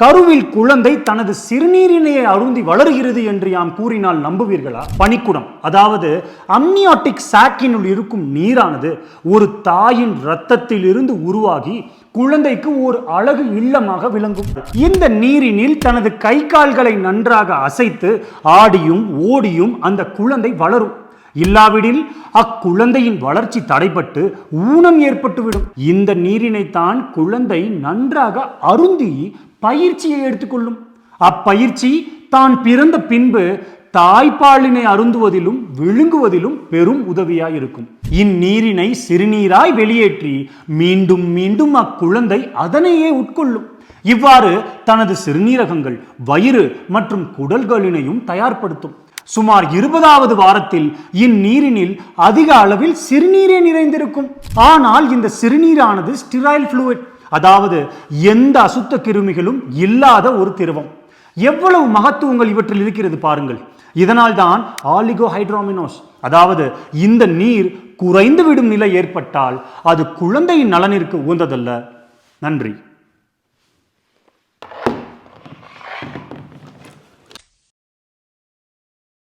கருவில் குழந்தை தனது சிறுநீரினையை அருந்தி வளர்கிறது என்று யாம் கூறினால் நம்புவீர்களா? பனிக்குடம், அதாவது அம்னியாட்டிக் சாக்கினுள் இருக்கும் நீரானது ஒரு தாயின் இரத்தத்தில் இருந்து உருவாகி குழந்தைக்கு ஒரு அழகு இல்லமாக விளங்கும். இந்த நீரினில் தனது கை கால்களை நன்றாக அசைத்து ஆடியும் ஓடியும் அந்த குழந்தை வளரும். இல்லாவிடில் அக்குழந்தையின் வளர்ச்சி தடைபட்டு ஊனம் ஏற்பட்டுவிடும். இந்த நீரினைத்தான் குழந்தை நன்றாக அருந்தி பயிற்சியை எடுத்துக்கொள்ளும். அப்பயிற்சி தான் பிறந்த பின்பு தாய்ப்பாலினை அருந்துவதிலும் விழுங்குவதிலும் பெரும் உதவியாய் இருக்கும். இந்நீரினை சிறுநீராய் வெளியேற்றி மீண்டும் மீண்டும் அக்குழந்தை அதனையே உட்கொள்ளும். இவ்வாறு தனது சிறுநீரகங்கள், வயிறு மற்றும் குடல்களினையும் தயார்படுத்தும். சுமார் 20வது வாரத்தில் இந்நீரினில் அதிக அளவில் சிறுநீரே நிறைந்திருக்கும். ஆனால் இந்த சிறுநீரானது ஸ்டிரைல் ஃப்ளூயிட், அதாவது எந்த அசுத்த கிருமிகளும் இல்லாத ஒரு திரவம். எவ்வளவு மகத்துவங்கள் இவற்றில் இருக்கிறது பாருங்கள். இதனால்தான் ஆலிகோஹைட்ராமினோஸ், அதாவது இந்த நீர் குறைந்துவிடும் நிலை ஏற்பட்டால் அது குழந்தையின் நலனிற்கு உகந்ததல்ல. நன்றி.